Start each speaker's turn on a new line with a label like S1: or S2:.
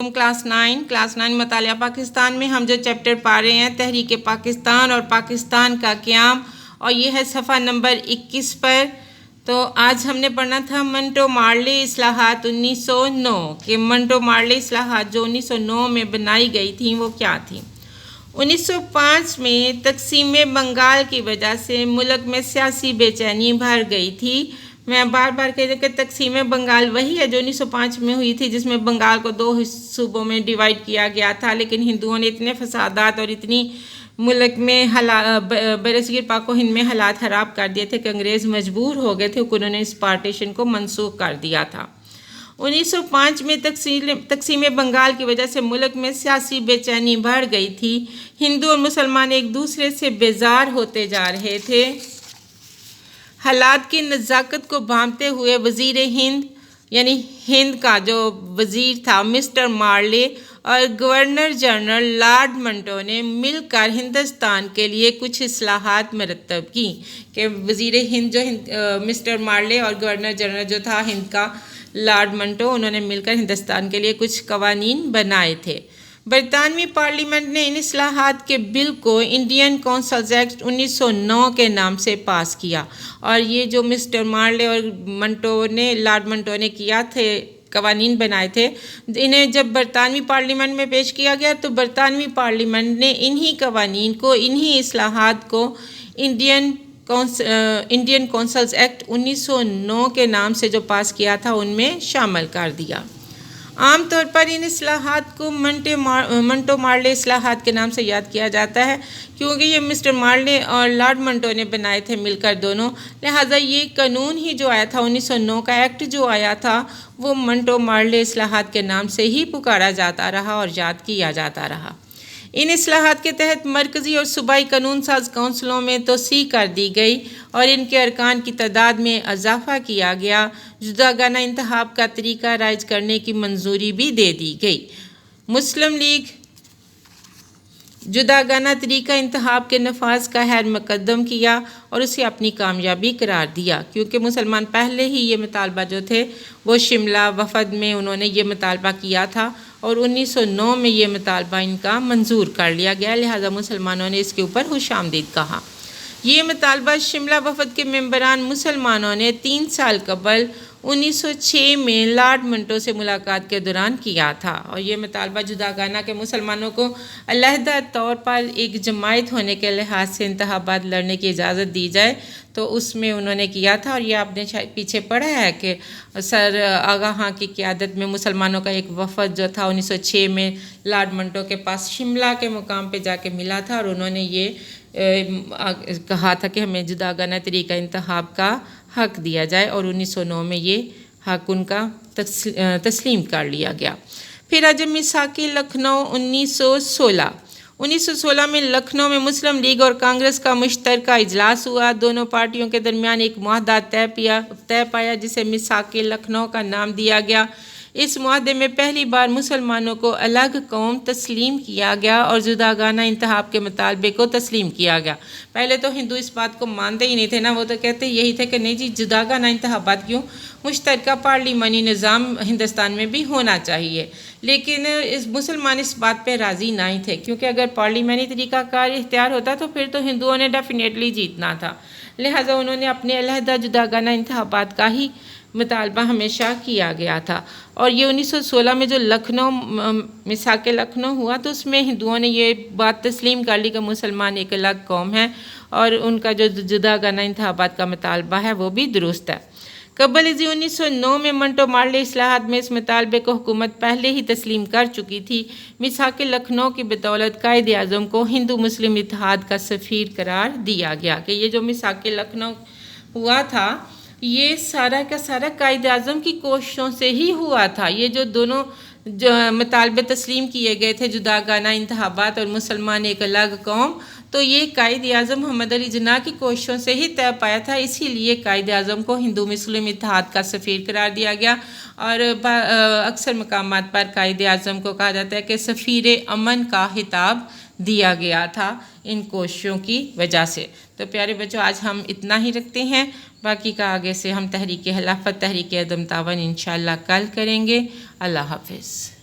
S1: Class 9 مطالعہ پاکستان میں ہم جو چیپٹر پا رہے ہیں تحریک پاکستان اور پاکستان کا قیام، اور یہ ہے صفحہ نمبر 21 پر۔ تو آج ہم نے پڑھنا تھا منٹو مارلے اصلاحات 1909 کہ منٹو مارلے اصلاحات جو 1909 میں بنائی گئی تھیں وہ کیا تھیں۔ 1905 میں تقسیم بنگال کی وجہ سے ملک میں سیاسی بے چینی بھر گئی تھی۔ میں بار بار کہہ دوں کہ تقسیم بنگال وہی ہے جو 1905 میں ہوئی تھی، جس میں بنگال کو 2 صوبوں میں ڈیوائیڈ کیا گیا تھا، لیکن ہندوؤں نے اتنے فسادات اور اتنی ملک میں برصغیر پاک و ہند میں حالات خراب کر دیے تھے کہ انگریز مجبور ہو گئے تھے کہ انہوں نے اس پارٹیشن کو منسوخ کر دیا تھا۔ 1905 میں تقسیم بنگال کی وجہ سے ملک میں سیاسی بے چینی بڑھ گئی تھی۔ ہندو اور مسلمان ایک دوسرے سے بیزار ہوتے جا رہے تھے۔ حالات کی نزاکت کو بھانپتے ہوئے وزیر ہند یعنی ہند کا جو وزیر تھا مسٹر مارلے اور گورنر جنرل لارڈ منٹو نے مل کر ہندوستان کے لیے کچھ اصلاحات مرتب کی کہ وزیر ہند جو مسٹر مارلے اور گورنر جنرل جو تھا ہند کا لارڈ منٹو، انہوں نے مل کر ہندوستان کے لیے کچھ قوانین بنائے تھے۔ برطانوی پارلیمنٹ نے ان اصلاحات کے بل کو انڈین کونسلز ایکٹ 1909 کے نام سے پاس کیا، اور یہ جو مسٹر مارلے اور لارڈ منٹو نے کیا تھے قوانین بنائے تھے، انہیں جب برطانوی پارلیمنٹ میں پیش کیا گیا تو برطانوی پارلیمنٹ نے انہی قوانین کو، انہی اصلاحات کو انڈین کونسلز ایکٹ 1909 کے نام سے جو پاس کیا تھا ان میں شامل کر دیا۔ عام طور پر ان اصلاحات کو منٹو مارلے اصلاحات کے نام سے یاد کیا جاتا ہے، کیونکہ یہ مسٹر مارلے اور لارڈ منٹو نے بنائے تھے مل کر دونوں، لہٰذا یہ قانون ہی جو آیا تھا 1909 کا ایکٹ جو آیا تھا وہ منٹو مارلے اصلاحات کے نام سے ہی پکارا جاتا رہا اور یاد کیا جاتا رہا۔ ان اصلاحات کے تحت مرکزی اور صوبائی قانون ساز کونسلوں میں توسیع کر دی گئی اور ان کے ارکان کی تعداد میں اضافہ کیا گیا۔ جداگانہ انتخاب کا طریقہ رائج کرنے کی منظوری بھی دے دی گئی۔ مسلم لیگ جداگانہ طریقہ انتخاب کے نفاذ کا خیر مقدم کیا اور اسے اپنی کامیابی قرار دیا، کیونکہ مسلمان پہلے ہی یہ مطالبہ جو تھے وہ شملہ وفد میں انہوں نے یہ مطالبہ کیا تھا اور 1909 میں یہ مطالبہ ان کا منظور کر لیا گیا، لہٰذا مسلمانوں نے اس کے اوپر خوش آمدید کہا۔ یہ مطالبہ شملہ وفد کے ممبران مسلمانوں نے 3 سال قبل 1906 میں لارڈ منٹو سے ملاقات کے دوران کیا تھا، اور یہ مطالبہ جداگانہ کے مسلمانوں کو علیحدہ طور پر ایک جماعت ہونے کے لحاظ سے انتخابات لڑنے کی اجازت دی جائے، تو اس میں انہوں نے کیا تھا۔ اور یہ آپ نے پیچھے پڑھا ہے کہ سر آغا خان کی قیادت میں مسلمانوں کا ایک وفد جو تھا 1906 میں لارڈ منٹو کے پاس شملہ کے مقام پہ جا کے ملا تھا، اور انہوں نے یہ کہا تھا کہ ہمیں جداگانہ طریقہ انتخاب کا حق دیا جائے، اور 1909 میں یہ حق ان کا تسلیم کر لیا گیا۔ پھر عجم میثاق لکھنؤ 1916 میں لکھنؤ میں مسلم لیگ اور کانگریس کا مشترکہ اجلاس ہوا۔ دونوں پارٹیوں کے درمیان ایک معاہدہ طے پایا جسے میثاق لکھنؤ کا نام دیا گیا۔ اس معاہدے میں پہلی بار مسلمانوں کو الگ قوم تسلیم کیا گیا اور جداگانہ انتخاب کے مطالبے کو تسلیم کیا گیا۔ پہلے تو ہندو اس بات کو مانتے ہی نہیں تھے نا، وہ تو کہتے یہی تھے کہ نہیں جی جداگانہ انتخابات کیوں، مشترکہ پارلیمانی نظام ہندوستان میں بھی ہونا چاہیے۔ لیکن مسلمان اس بات پہ راضی نہیں تھے، کیونکہ اگر پارلیمانی طریقہ کار اختیار ہوتا تو پھر تو ہندوؤں نے ڈیفینیٹلی جیتنا تھا، لہٰذا انہوں نے اپنے علیحدہ جداگانہ انتخابات کا ہی مطالبہ ہمیشہ کیا گیا تھا۔ اور یہ 1916 میں جو میثاق لکھنؤ ہوا تو اس میں ہندوؤں نے یہ بات تسلیم کر لی کہ مسلمان ایک الگ قوم ہے، اور ان کا جو جداگانہ انتخابات کا مطالبہ ہے وہ بھی درست ہے۔ قبل ازیں 1909 میں منٹو مارلے اصلاحات میں اس مطالبے کو حکومت پہلے ہی تسلیم کر چکی تھی۔ میثاق لکھنؤ کی بدولت قائد اعظم کو ہندو مسلم اتحاد کا سفیر قرار دیا گیا کہ یہ جو میثاق لکھنؤ ہوا تھا یہ سارا کا سارا قائد اعظم کی کوششوں سے ہی ہوا تھا۔ یہ جو دونوں مطالبے تسلیم کیے گئے تھے جداگانہ انتخابات اور مسلمان ایک الگ قوم، تو یہ قائد اعظم محمد علی جناح کی کوششوں سے ہی طے پایا تھا، اسی لیے قائد اعظم کو ہندو مسلم اتحاد کا سفیر قرار دیا گیا۔ اور اکثر مقامات پر قائد اعظم کو کہا جاتا ہے کہ سفیر امن کا خطاب دیا گیا تھا ان کوششوں کی وجہ سے۔ تو پیارے بچوں آج ہم اتنا ہی رکھتے ہیں، باقی کا آگے سے ہم تحریک خلافت، تحریک عدم تعاون انشاءاللہ کل کریں گے۔ اللہ حافظ۔